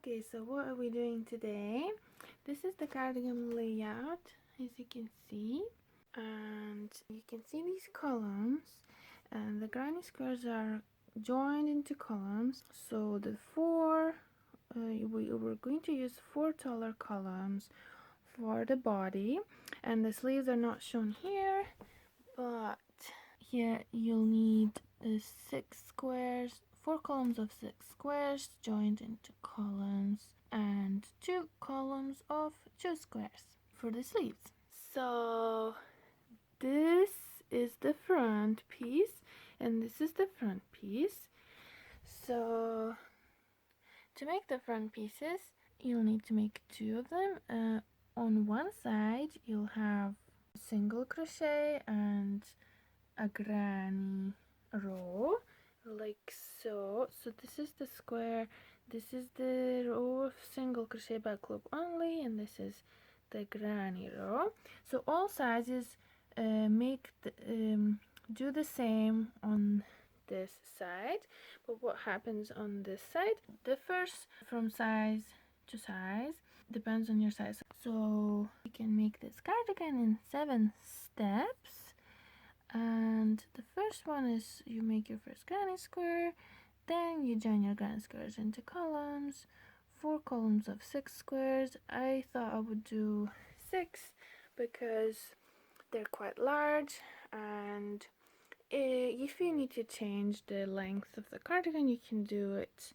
Okay, so what are we doing today? This is the cardigan layout, as you can see, and you can see these columns, and the granny squares are joined into columns. So the we're going to use 4 taller columns for the body, and the sleeves are not shown here, but here you'll need 6 squares, 4 columns of 6 squares joined into columns, and 2 columns of 2 squares for the sleeves. So this is the front piece and this is the front piece. So to make the front pieces, you'll need to make 2 of them. On one side you'll have single crochet and a granny row, like so. So this is the square, this is the row of single crochet back loop only, and this is the granny row. So all sizes do the same on this side, but what happens on this side differs from size to size, depends on your size. So you can make this cardigan in 7 steps. And the first one is you make your first granny square, then you join your granny squares into columns, 4 columns of 6 squares. I thought I would do 6 because they're quite large, and if you need to change the length of the cardigan, you can do it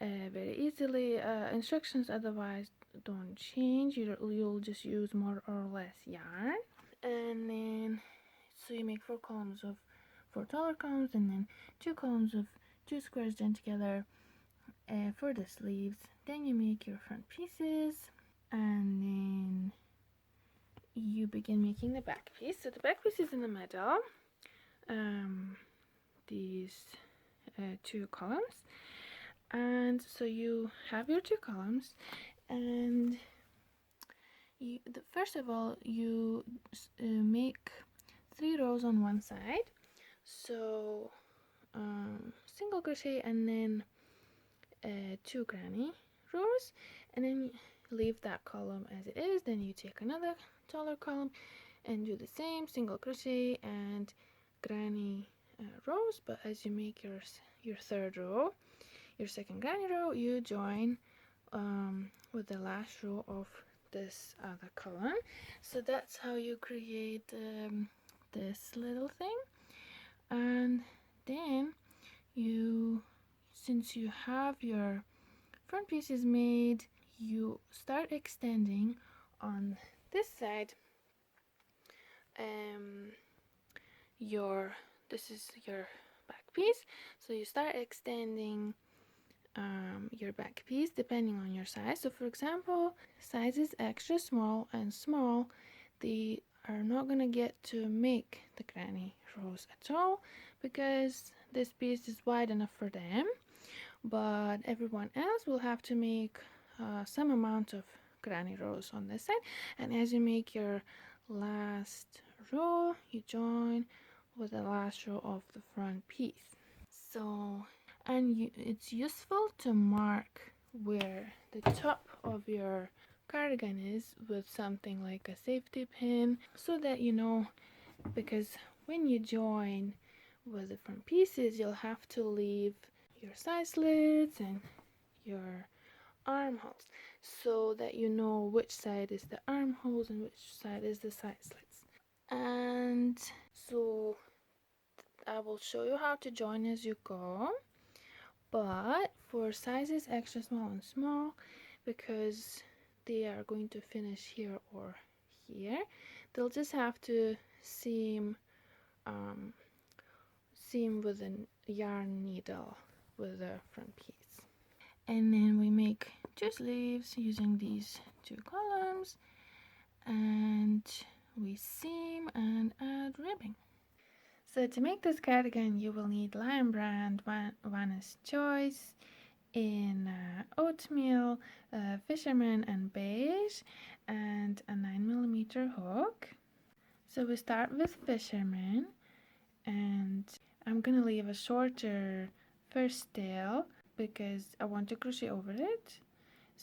very easily. Instructions otherwise don't change. You'll just use more or less yarn, and then so you make 4 columns of 4 taller columns, and then 2 columns of 2 squares joined together for the sleeves. Then you make your front pieces, and then you begin making the back piece. So the back piece is in the middle, these 2 columns, and so you have your 2 columns, and first of all you make 3 rows on one side. So single crochet and then 2 granny rows, and then leave that column as it is. Then you take another taller column and do the same, single crochet and granny rows. But as you make your third row, your second granny row, you join with the last row of this other column. So that's how you create this little thing. And then since you have your front pieces made, you start extending on this side. This is your back piece, so you start extending your back piece depending on your size. So for example, sizes extra small and small, they are not gonna get to make the granny rows at all because this piece is wide enough for them, but everyone else will have to make some amount of granny rows on this side. And as you make your last row, you join with the last row of the front piece. So it's useful to mark where the top of your cardigan is with something like a safety pin, so that you know, because when you join with the front pieces, you'll have to leave your side slits and your armholes, so that you know which side is the armholes and which side is the side slits. And so I will show you how to join as you go, but for sizes extra small and small, because they are going to finish here or here, they'll just have to seam with a yarn needle with the front piece. And then we make 2 sleeves using these 2 columns, and we seam and add ribbing. So to make this cardigan, you will need Lion Brand Vanna's Choice in oatmeal, fisherman and beige, and a 9mm hook. So we start with fisherman, and I'm gonna leave a shorter first tail because I want to crochet over it,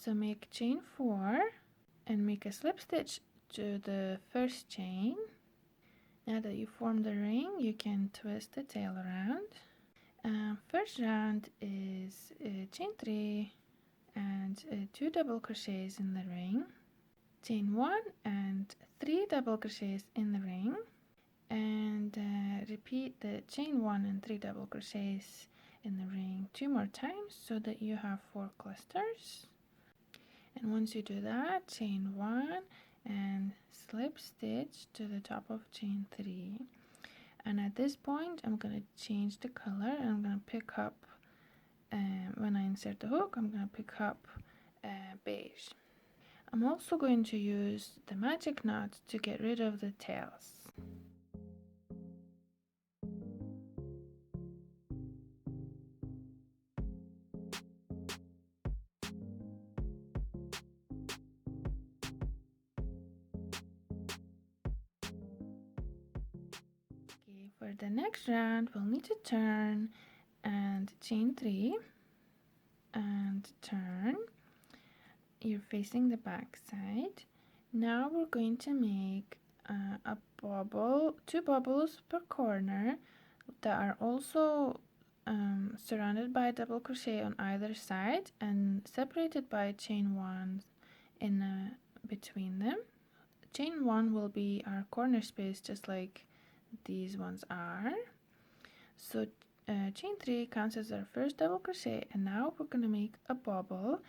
So make chain 4 and make a slip stitch to the first chain. Now that you form the ring, you can twist the tail around. First round is chain 3 and 2 double crochets in the ring, chain 1 and 3 double crochets in the ring, and repeat the chain 1 and 3 double crochets in the ring 2 more times so that you have 4 clusters. And once you do that, chain 1 and slip stitch to the top of chain 3. And at this point I'm going to change the color, and I'm going to pick up when I insert the hook, I'm going to pick up beige. I'm also going to use the magic knot to get rid of the tails. Okay, for the next round we'll need to turn and chain 3 and turn. You're facing the back side. Now we're going to make a bobble, 2 bobbles per corner that are also surrounded by double crochet on either side and separated by chain 1 in between them. Chain 1 will be our corner space, just like these ones are. So chain 3 counts as our first double crochet, and now we're going to make a bobble.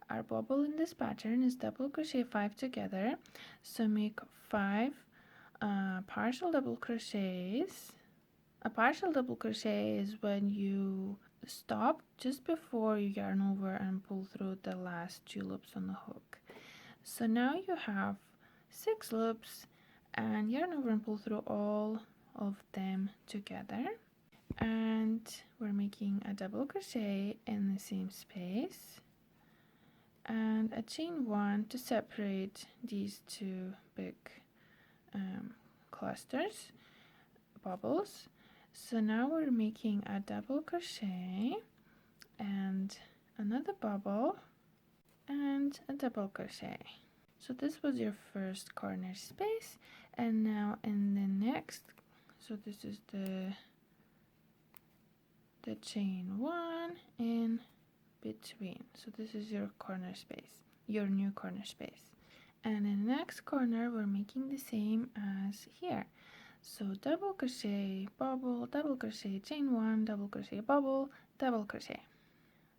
Our bobble in this pattern is double crochet 5 together, so make 5 partial double crochets. A partial double crochet is when you stop just before you yarn over and pull through the last 2 loops on the hook. So now you have 6 loops, and yarn over and pull through all of them together. And we're making a double crochet in the same space and a chain 1 to separate these 2 big clusters, bobbles. So now we're making a double crochet and another bobble and a double crochet. So this was your first corner space, and now in the next, so this is the chain 1 in between. So this is your corner space, your new corner space. And in the next corner we're making the same as here. So double crochet, bobble, double crochet, chain 1, double crochet, bobble, double crochet.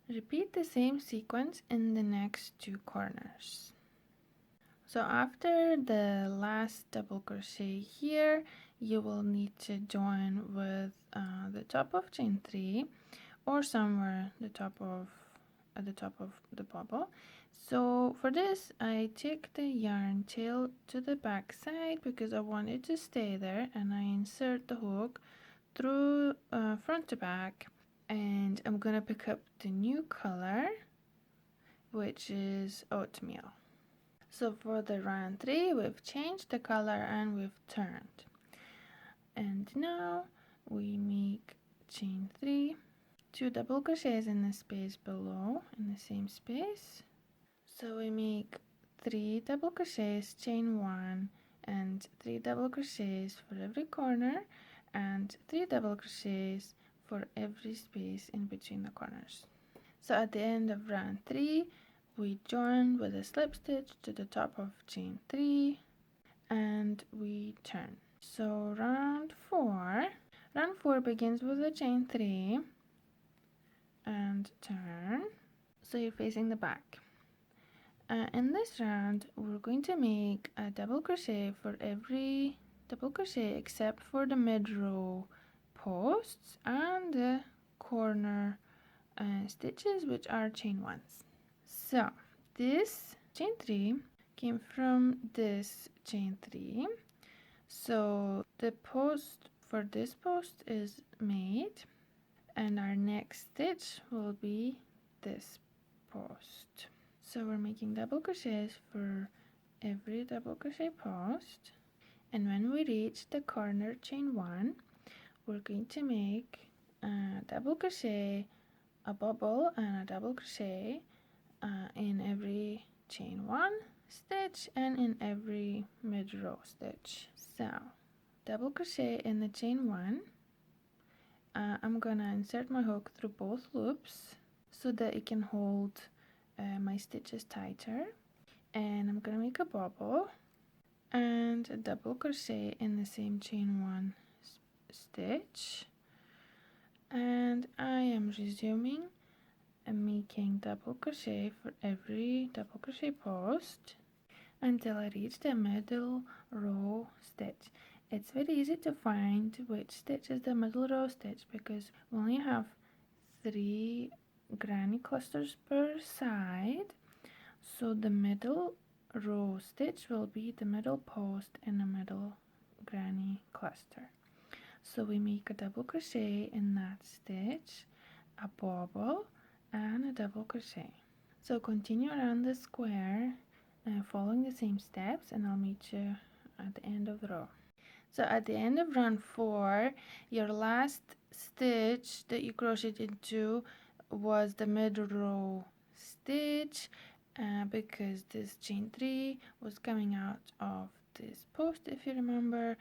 Repeat the same sequence in the next 2 corners. So after the last double crochet here, you will need to join with the top of chain 3 or somewhere at the top of the bobble. So for this, I take the yarn tail to the back side because I want it to stay there, and I insert the hook through front to back, and I'm gonna pick up the new color, which is oatmeal. So for the round 3, we've changed the color and we've turned. And now we make chain 3, 2 double crochets in the space below, in the same space. So we make 3 double crochets, chain 1, and 3 double crochets for every corner, and 3 double crochets for every space in between the corners. So at the end of round 3, we join with a slip stitch to the top of chain 3 and we turn. So round 4 begins with a chain 3 and turn. So you're facing the back. In this round, we're going to make a double crochet for every double crochet except for the mid row posts and the corner stitches, which are chain 1s. So this chain 3 came from this chain 3. So the post for this post is made, and our next stitch will be this post. So we're making double crochets for every double crochet post, and when we reach the corner chain 1, we're going to make a double crochet, a bobble, and a double crochet in every chain 1 stitch and in every mid row stitch. So double crochet in the chain 1. I'm gonna insert my hook through both loops so that it can hold my stitches tighter, and I'm gonna make a bobble and a double crochet in the same chain 1 stitch, and I am resuming and making double crochet for every double crochet post until I reach the middle row stitch. It's very easy to find which stitch is the middle row stitch because we only have 3 granny clusters per side, so the middle row stitch will be the middle post in the middle granny cluster. So we make a double crochet in that stitch, a bobble, and a double crochet. So continue around the square following the same steps, and I'll meet you at the end of the row. So at the end of round 4, your last stitch that you crocheted into was the mid row stitch, because this chain 3 was coming out of this post, if you remember.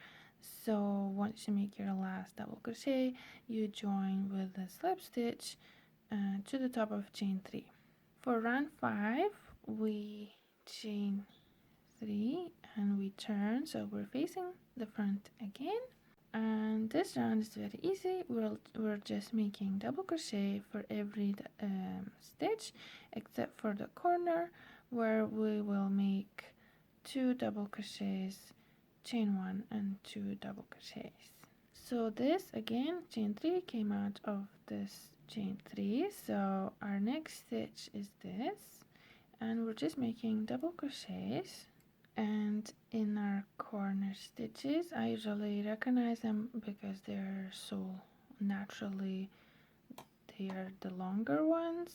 So once you make your last double crochet, you join with a slip stitch to the top of chain 3. For round 5, we chain 3 and we turn, so we're facing the front again, and this round is very easy. We're just making double crochet for every stitch except for the corner, where we will make 2 double crochets, chain 1 and 2 double crochets. So this again, chain 3 came out of this chain 3, so our next stitch is this, and we're just making double crochets. And in our corner stitches, I usually recognize them because they're so naturally, they are the longer ones.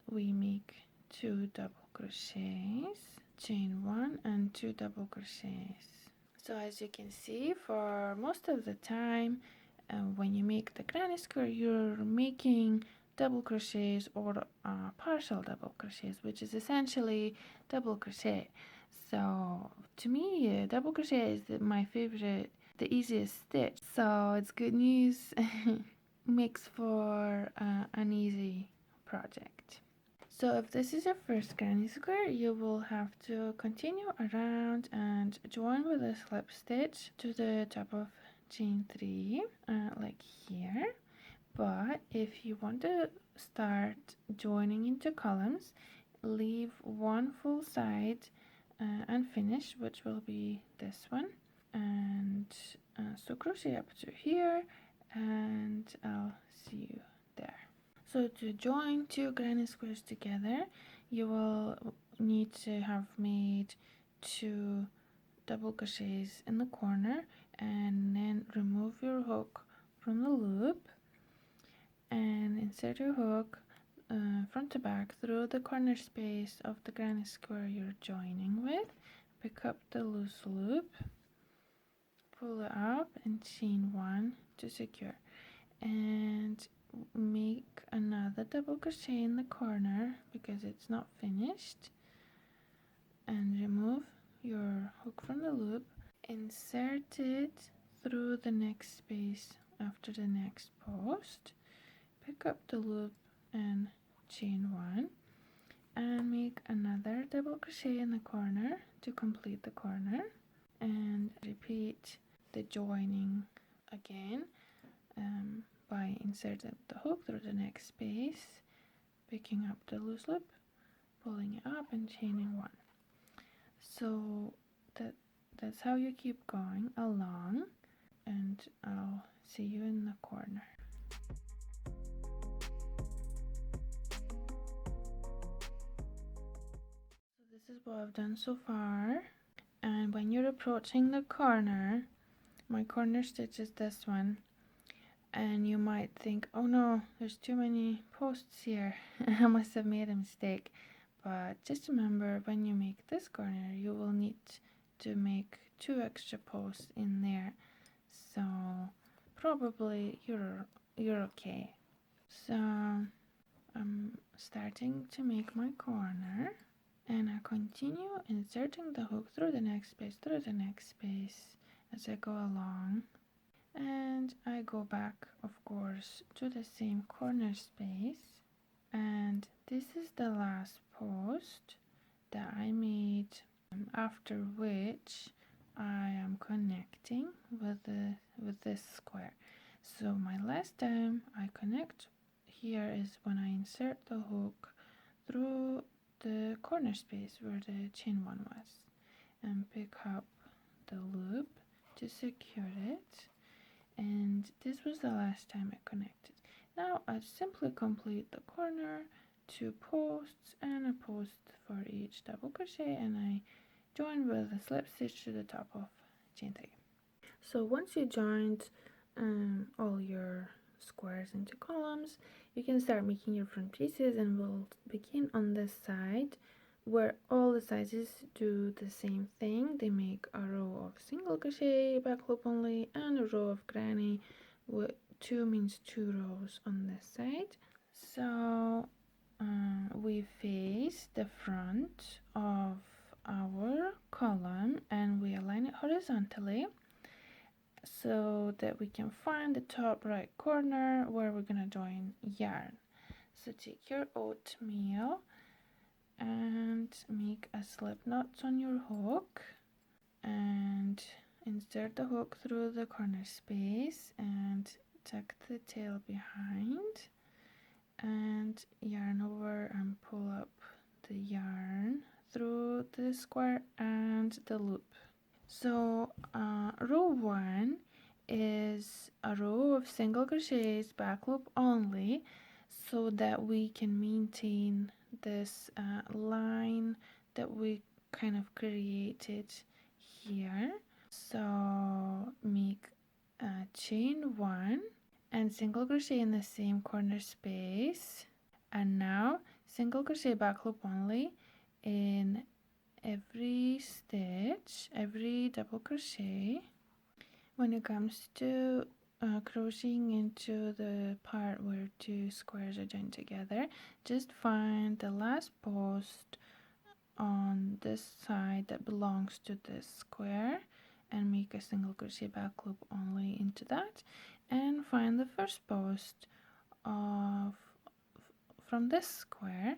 We make 2 double crochets, chain 1 and 2 double crochets. So as you can see, for most of the time when you make the granny square, you're making double crochets or partial double crochets, which is essentially double crochet. So to me, double crochet is my favorite, the easiest stitch. So it's good news. Makes for an easy project. So if this is your first granny square, you will have to continue around and join with a slip stitch to the top of chain 3, like here. But if you want to start joining into columns, leave one full side unfinished, which will be this one, and so crochet up to here, and I'll see you there. So to join 2 granny squares together, you will need to have made 2 double crochets in the corner, and then remove your hook from the loop and insert your hook front to back through the corner space of the granny square you're joining with. Pick up the loose loop, pull it up, and chain 1 to secure, and make another double crochet in the corner because it's not finished, and remove your hook from the loop, insert it through the next space after the next post, pick up the loop and chain 1, and make another double crochet in the corner to complete the corner, and repeat the joining again by inserting the hook through the next space, picking up the loose loop, pulling it up, and chaining 1. So that's how you keep going along, and I'll see you in the corner. This is what I've done so far, and when you're approaching the corner, my corner stitch is this one, and you might think, oh no, there's too many posts here. I must have made a mistake. But just remember, when you make this corner, you will need to make 2 extra posts in there, so probably you're okay. So I'm starting to make my corner, and I continue inserting the hook through the next space, as I go along. And I go back, of course, to the same corner space, and this is the last post that I made, after which I am connecting with this square. So my last time I connect here is when I insert the hook through the corner space where the chain one was, and pick up the loop to secure it. And this was the last time I connected. Now I simply complete the corner, 2 posts and a post for each double crochet, and I join with a slip stitch to the top of chain 3. So once you joined all your squares into columns, you can start making your front pieces, and we'll begin on this side where all the sizes do the same thing. They make a row of single crochet back loop only and a row of granny. 2 means 2 rows on this side. So we face the front of our column and we align it horizontally so that we can find the top right corner where we're gonna join yarn. So take your oatmeal and make a slip knot on your hook and insert the hook through the corner space and tuck the tail behind and yarn over and pull up the yarn through the square and the loop. So row 1 is a row of single crochets back loop only, so that we can maintain this line that we kind of created here. So make chain 1 and single crochet in the same corner space, and now single crochet back loop only in every stitch, every double crochet. When it comes to crocheting into the part where 2 squares are joined together, just find the last post on this side that belongs to this square and make a single crochet back loop only into that, and find the first post from this square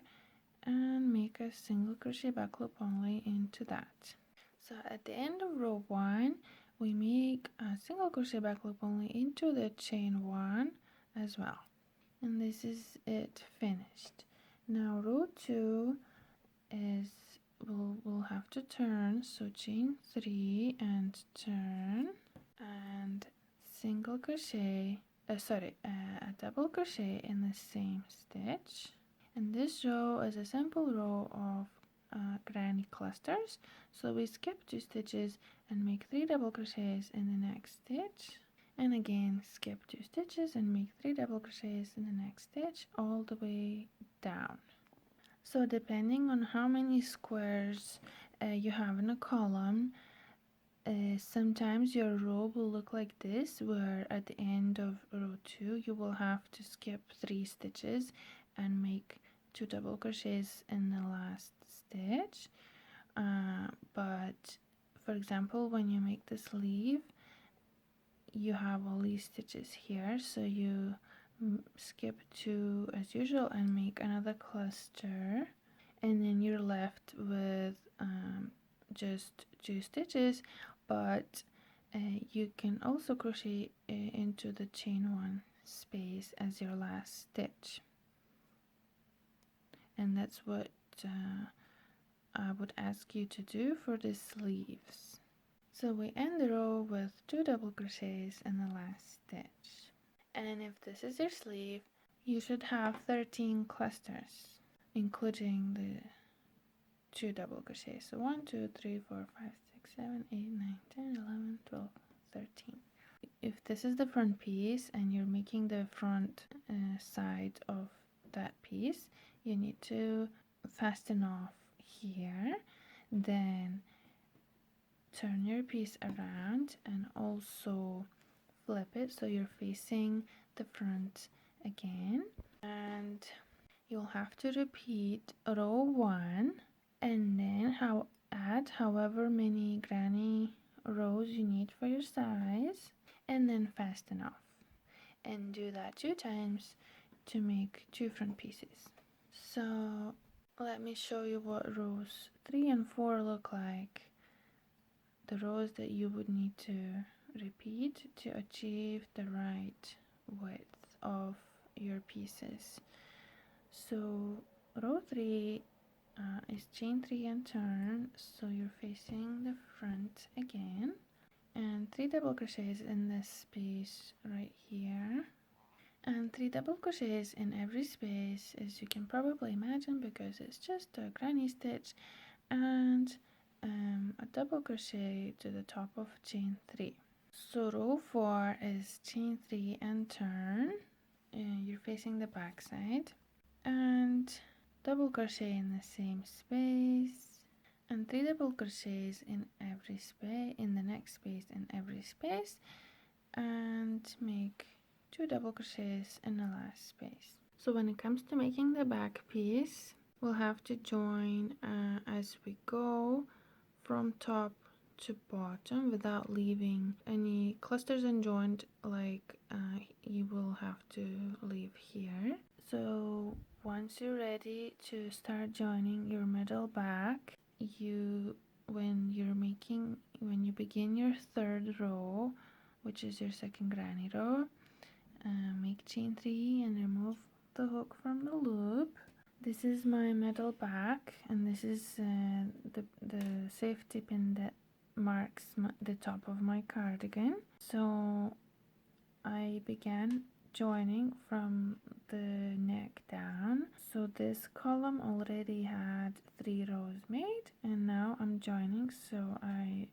and make a single crochet back loop only into that. So at the end of row 1 we make a single crochet back loop only into the chain 1 as well, and this is it finished. Now row 2 is we'll have to turn, so chain 3 and turn and single crochet a double crochet in the same stitch. And this row is a simple row of granny clusters, so we skip 2 stitches and make 3 double crochets in the next stitch, and again skip 2 stitches and make 3 double crochets in the next stitch all the way down. So depending on how many squares you have in a column, sometimes your row will look like this, where at the end of row 2 you will have to skip 3 stitches and make 2 double crochets in the last stitch. But for example, when you make the sleeve, you have all these stitches here, so you skip 2 as usual and make another cluster, and then you're left with just 2 stitches, but you can also crochet into the chain 1 space as your last stitch, and that's what I would ask you to do for the sleeves. So we end the row with 2 double crochets in the last stitch, and if this is your sleeve, you should have 13 clusters including the 2 double crochets. So 1, 2, 3, 4, 5, 6, 7, 8, 9, 10, 11, 12, 13. If this is the front piece and you're making the front side of that piece, you need to fasten off here, then turn your piece around and also flip it so you're facing the front again, and you'll have to repeat row 1 and then add however many granny rows you need for your size, and then fasten off, and do that 2 times to make 2 front pieces. So let me show you what rows 3 and 4 look like, the rows that you would need to repeat to achieve the right width of your pieces. So row 3 is chain 3 and turn, so you're facing the front again, and 3 double crochets in this space right here, and 3 double crochets in every space, as you can probably imagine, because it's just a granny stitch, and a double crochet to the top of chain 3. So row 4 is chain 3 and turn, and you're facing the back side, and double crochet in the same space, and 3 double crochets in every space, in the next space, in every space, and make 2 double crochets in the last space. So when it comes to making the back piece, we'll have to join as we go from top to bottom without leaving any clusters and joint like you will have to leave here. So once you're ready to start joining your middle back, when you begin your third row, which is your second granny row, make chain 3 and remove the hook from the loop. This is my middle back, and this is the safety pin that marks the top of my cardigan. So I began joining from the neck down. So this column already had 3 rows made, and now I'm joining. So I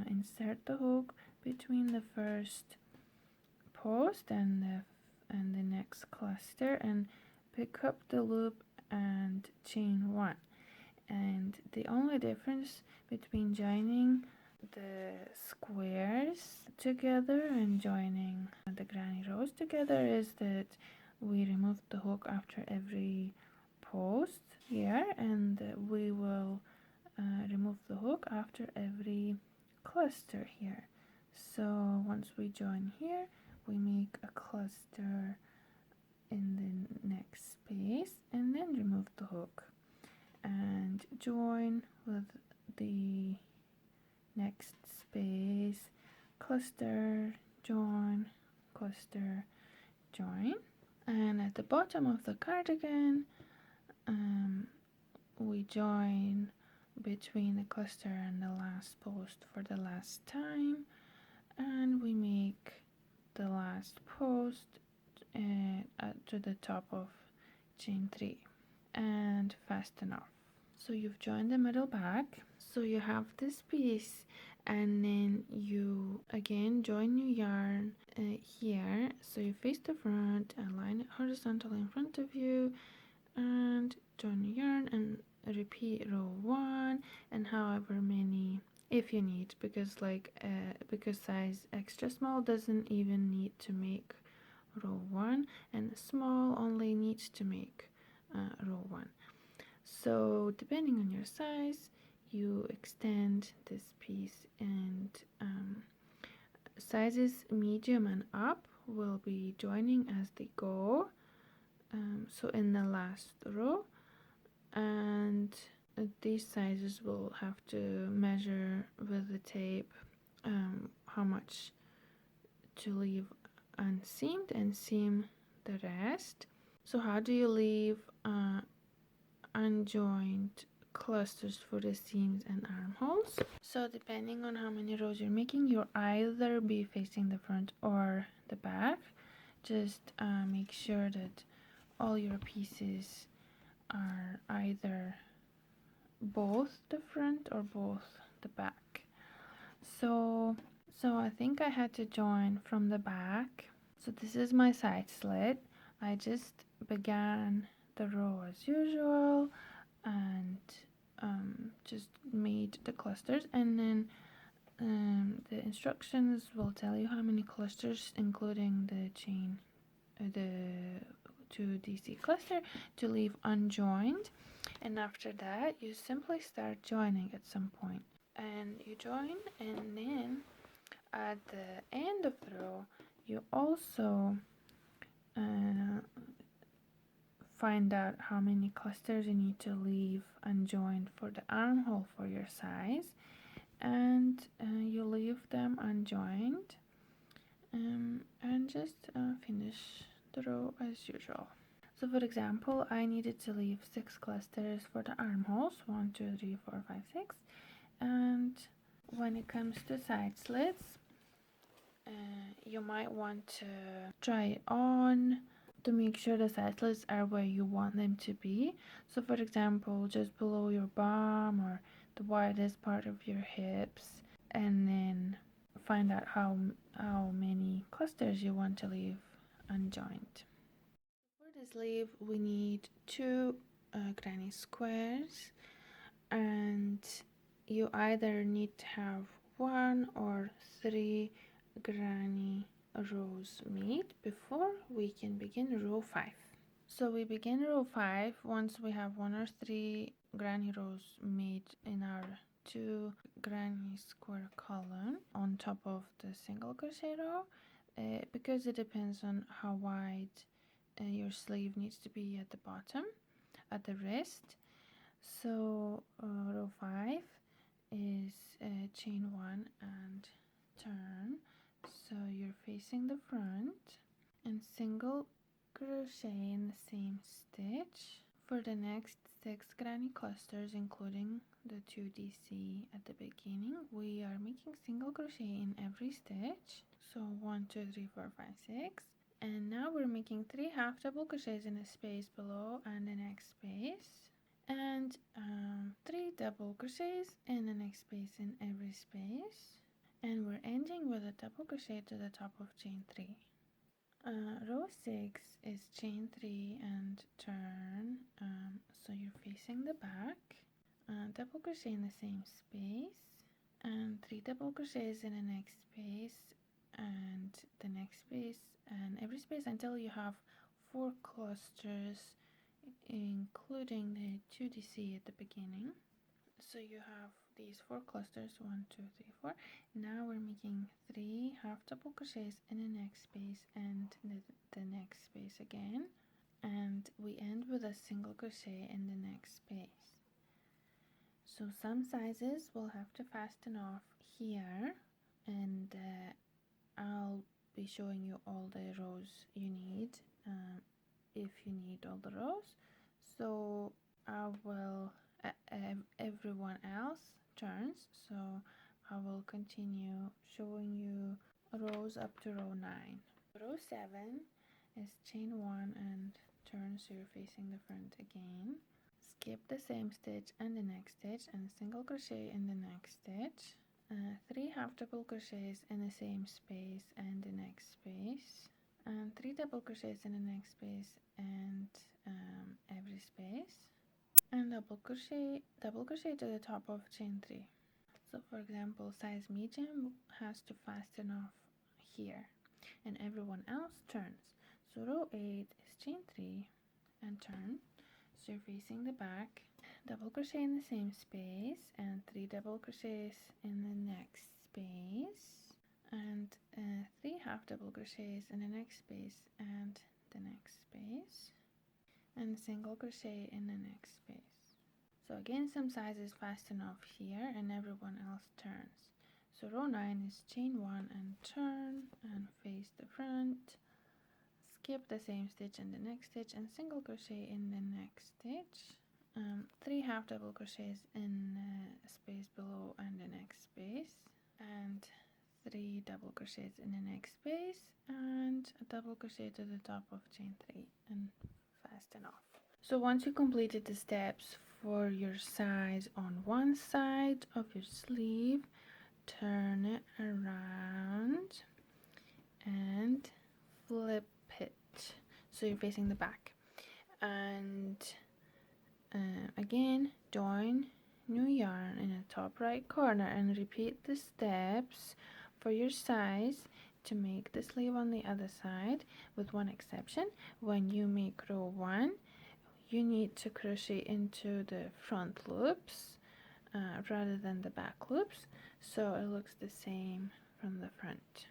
insert the hook between the first post and the next cluster, and pick up the loop and chain 1. And the only difference between joining the squares together and joining the granny rows together is that we remove the hook after every post here, and we will remove the hook after every cluster here. So once we join here, we make a cluster in the next space and then remove the hook and join with the next space, cluster, join, cluster, join. And at the bottom of the cardigan, we join between the cluster and the last post for the last time, and we make the last post to the top of chain 3 and fasten off. So you've joined the middle back, so you have this piece, and then you again join your yarn here. So you face the front and line it horizontally in front of you, and join your yarn and repeat row 1 and however many if you need, because size extra small doesn't even need to make row 1, and small only needs to make row 1. So depending on your size, you extend this piece, and sizes medium and up will be joining as they go, so in the last row, and these sizes will have to measure with the tape how much to leave unseamed and seam the rest. So how do you leave unjoined clusters for the seams and armholes? So depending on how many rows you're making, you'll either be facing the front or the back. Just make sure that all your pieces are either both the front or both the back. So I think I had to join from the back. So this is my side slit. I just began the row as usual and just made the clusters, and then the instructions will tell you how many clusters, including the chain, the 2DC cluster to leave unjoined, and after that you simply start joining at some point, and you join, and then at the end of the row you also find out how many clusters you need to leave unjoined for the armhole for your size, and you leave them unjoined, and just finish the row as usual. So for example, I needed to leave 6 clusters for the armholes, 1 2 3 4 5 6, and when it comes to side slits, you might want to try it on to make sure the side slits are where you want them to be. So for example, just below your bum or the widest part of your hips, and then find out how many clusters you want to leave unjoined. For the sleeve, we need 2 granny squares, and you either need to have 1 or 3 granny rows made before we can begin row 5. So we begin row 5 once we have 1 or 3 granny rows made in our 2 granny square column on top of the single crochet row, because it depends on how wide your sleeve needs to be at the bottom, at the wrist. So row 5 is chain 1 and turn, so you're facing the front, and single crochet in the same stitch for the next 6 granny clusters, including the 2DC at the beginning. We are making single crochet in every stitch, so 1 2 3 4 5 6, and now we're making 3 half double crochets in a space below and the next space, and 3 double crochets in the next space in every space, and we're ending with a double crochet to the top of chain 3. Row 6 is chain 3 and turn, so you're facing the back, double crochet in the same space, and 3 double crochets in the next space and the next space, and every space until you have 4 clusters, including the 2DC at the beginning. So you have these 4 clusters, 1 2 3 4. Now we're making 3 half double crochets in the next space and the next space again, and we end with a single crochet in the next space. So some sizes will have to fasten off here, and I'll be showing you all the rows you need, if you need all the rows. So I will everyone else turns, so I will continue showing you rows up to row 9. Row 7 is chain 1 and turn, so you're facing the front again. Skip the same stitch and the next stitch, and single crochet in the next stitch, 3 half double crochets in the same space and the next space, and 3 double crochets in the next space and every space, and double crochet to the top of chain 3. So for example, size medium has to fasten off here, and everyone else turns. So row 8 is chain 3 and turn, so you're facing the back, double crochet in the same space and 3 double crochets in the next space, and 3 half double crochets in the next space and the next space, and single crochet in the next space. So again, some sizes fasten off here and everyone else turns. So row 9 is chain 1 and turn and face the front, skip the same stitch in the next stitch and single crochet in the next stitch, 3 half double crochets in the space below and the next space, and 3 double crochets in the next space, and a double crochet to the top of chain 3 and fasten off. So once you completed the steps for your size on one side of your sleeve, turn it around and flip it so you're facing the back, and again join new yarn in the top right corner and repeat the steps for your size to make the sleeve on the other side, with one exception. When you make row 1, you need to crochet into the front loops rather than the back loops, so it looks the same from the front.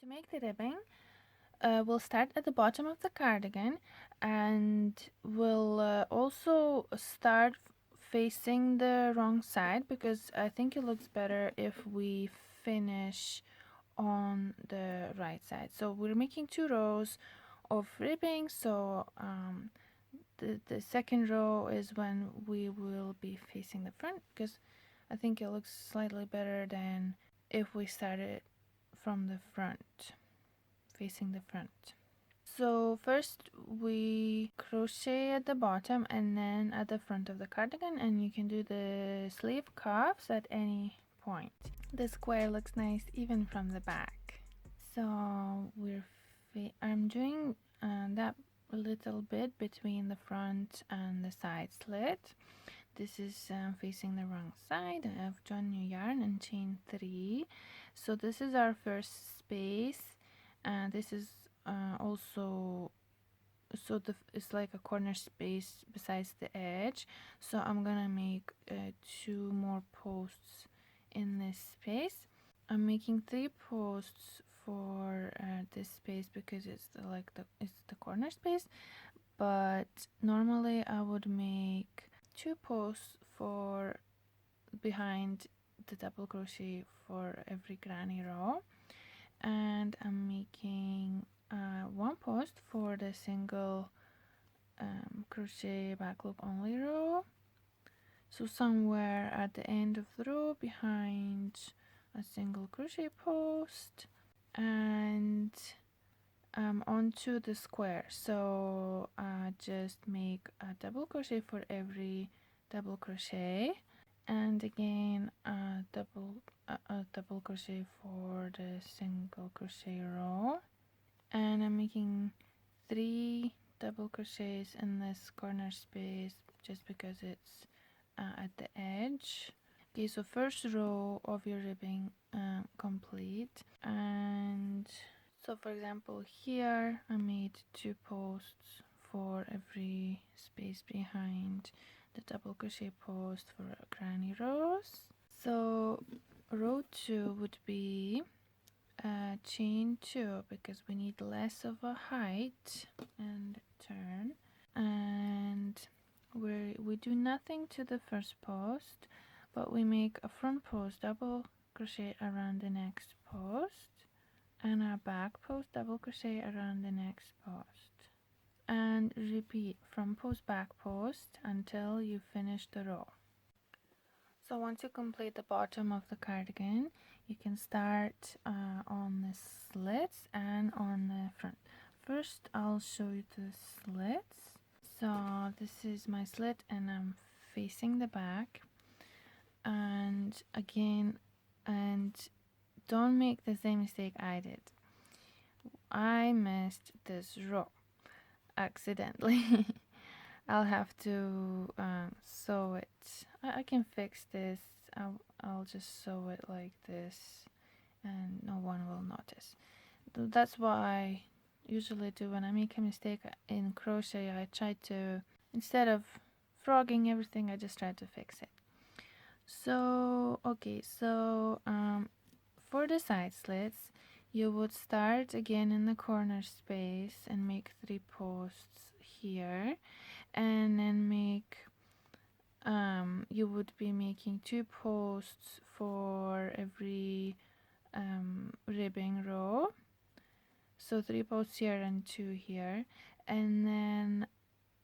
To make the ribbing, we'll start at the bottom of the cardigan, and we'll also start facing the wrong side, because I think it looks better if we finish on the right side. So we're making 2 rows of ribbing, so the second row is when we will be facing the front, because I think it looks slightly better than if we started from the front, facing the front. So first we crochet at the bottom and then at the front of the cardigan, and you can do the sleeve cuffs at any point. The square looks nice even from the back. So I'm doing that a little bit between the front and the side slit. This is facing the wrong side. I've joined new yarn and chain 3. So this is our first space, and this is also, so it's like a corner space besides the edge. So I'm gonna make 2 more posts in this space. I'm making 3 posts for this space because it's the corner space, but normally I would make 2 posts for behind the double crochet for every granny row, and I'm making 1 post for the single crochet back loop only row. So somewhere at the end of the row behind a single crochet post, and onto the square. So just make a double crochet for every double crochet, and again a double crochet for the single crochet row, and I'm making 3 double crochets in this corner space just because it's at the edge. Okay, so first row of your ribbing complete, and so for example here I made 2 posts for every space behind the double crochet post for granny rows. So row 2 would be chain 2 because we need less of a height and turn, and we do nothing to the first post, but we make a front post double crochet around the next post, and a back post double crochet around the next post, and repeat front post back post until you finish the row. So once you complete the bottom of the cardigan, you can start on the slits and on the front. First I'll show you the slits. So this is my slit and I'm facing the back, and again, and don't make the same mistake I did. I missed this row accidentally. I'll have to sew it. I can fix this. I'll just sew it like this and no one will notice. That's what I usually do when I make a mistake in crochet. I try to, instead of frogging everything, I just try to fix it. So okay, so for the side slits, you would start again in the corner space and make 3 posts here, and then make you would be making 2 posts for every ribbing row. So 3 posts here and 2 here, and then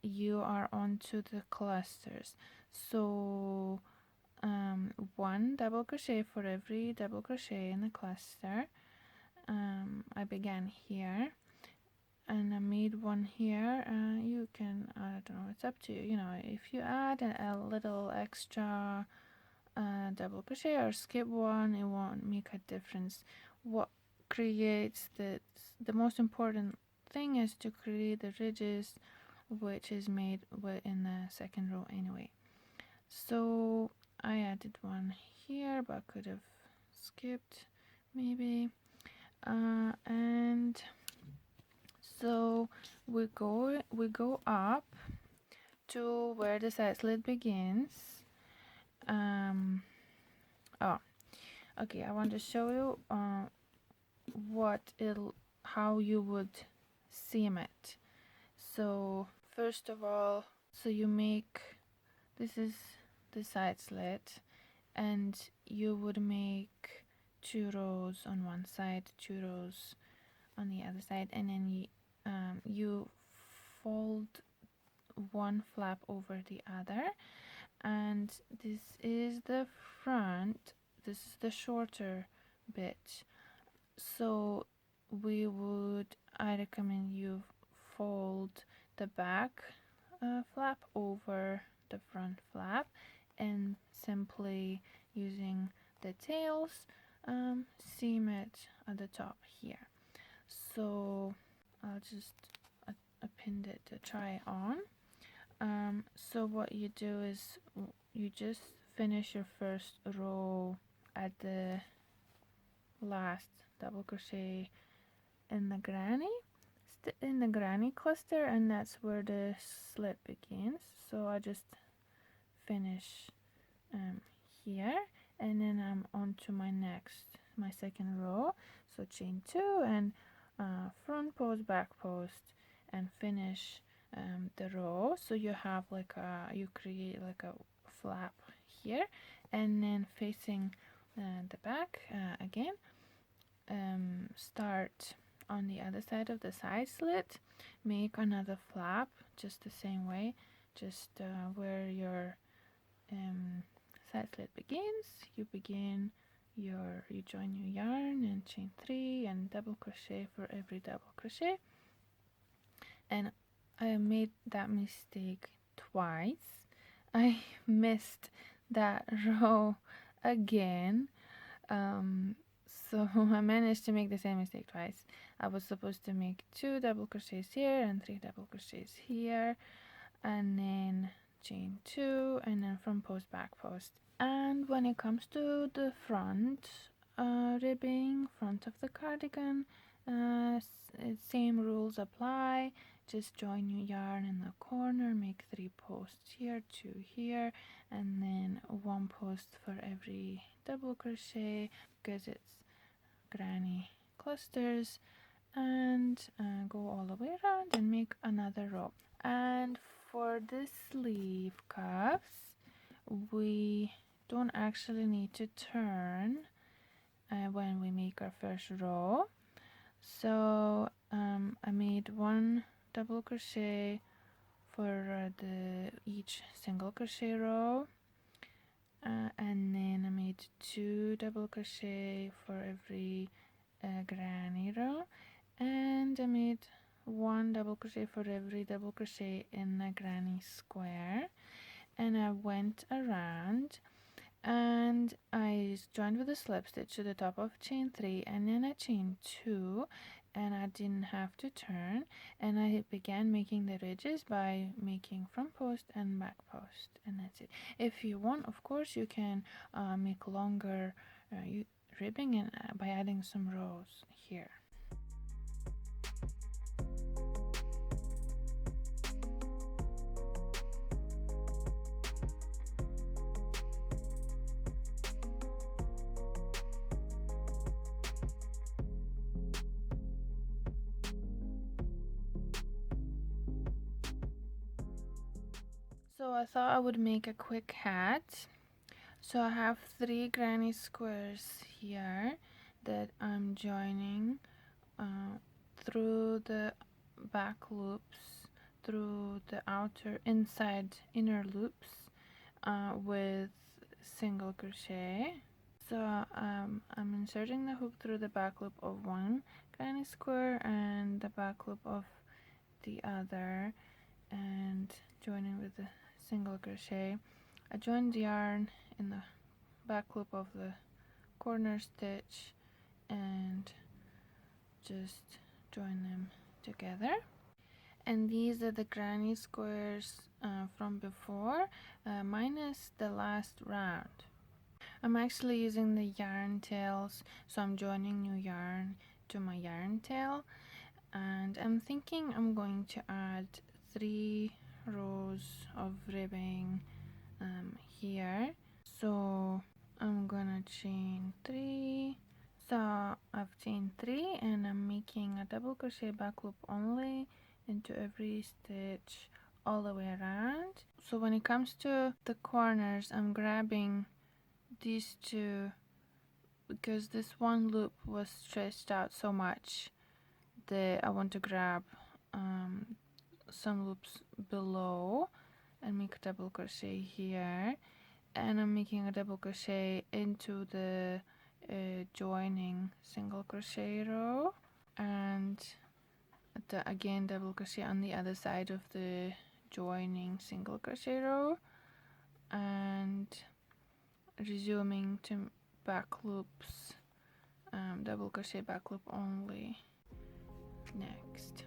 you are onto the clusters. So 1 double crochet for every double crochet in the cluster. I began here and I made one here. You can, I don't know, it's up to you. You know, if you add a little extra double crochet or skip one, it won't make a difference. What creates the most important thing is to create the ridges, which is made in the second row anyway. So I added one here, but I could have skipped maybe. And so we go up to where the side slit begins. Oh, okay. I want to show you how you would seam it. So first of all, so you make, this is the side slit, and you would make 2 rows on one side, 2 rows on the other side, and then you fold one flap over the other, and this is the front, this is the shorter bit. So I recommend you fold the back flap over the front flap, and simply using the tails seam it at the top here. So I'll just append it to try on. So what you do is you just finish your first row at the last double crochet in the granny cluster, and that's where the slit begins. So I just finish here, and then I'm on to my second row. So chain 2 and front post, back post, and finish the row. So you have you create like a flap here, and then facing the back again, start on the other side of the side slit, make another flap just the same way, just where your side slit begins. You join your yarn and chain 3 and double crochet for every double crochet. And I made that mistake twice. I missed that row again. So I managed to make the same mistake twice. I was supposed to make 2 double crochets here and 3 double crochets here, and then chain 2, and then front post, back post. And when it comes to the front ribbing, front of the cardigan, same rules apply. Just join your yarn in the corner, make 3 posts here, 2 here, and then 1 post for every double crochet because it's granny clusters, and go all the way around and make another row. And for the sleeve cuffs, we don't actually need to turn when we make our first row. So I made 1 double crochet for each single crochet row, and then I made 2 double crochet for every granny row, and I made 1 double crochet for every double crochet in the granny square. And I went around and I joined with a slip stitch to the top of chain 3, and then I chained 2, and I didn't have to turn, and I began making the ridges by making front post and back post, and that's it. If you want, of course, you can make longer ribbing and by adding some rows here. So I thought I would make a quick hat. So I have 3 granny squares here. that I'm joining through the back loops, through the inner loops with single crochet. So I'm inserting the hook through the back loop of one granny square and the back loop of the other, and joining with the single crochet. I joined the yarn in the back loop of the corner stitch and just join them together. And these are the granny squares from before, minus the last round. I'm actually using the yarn tails, so I'm joining new yarn to my yarn tail, and I'm thinking I'm going to add 3 rows of ribbing here. So I'm gonna chain 3. So I've chained 3 and I'm making a double crochet back loop only into every stitch all the way around. So when it comes to the corners, I'm grabbing these two because this one loop was stretched out so much that I want to grab some loops below and make a double crochet here, and I'm making a double crochet into the joining single crochet row, and again double crochet on the other side of the joining single crochet row, and resuming to back loops, double crochet back loop only next.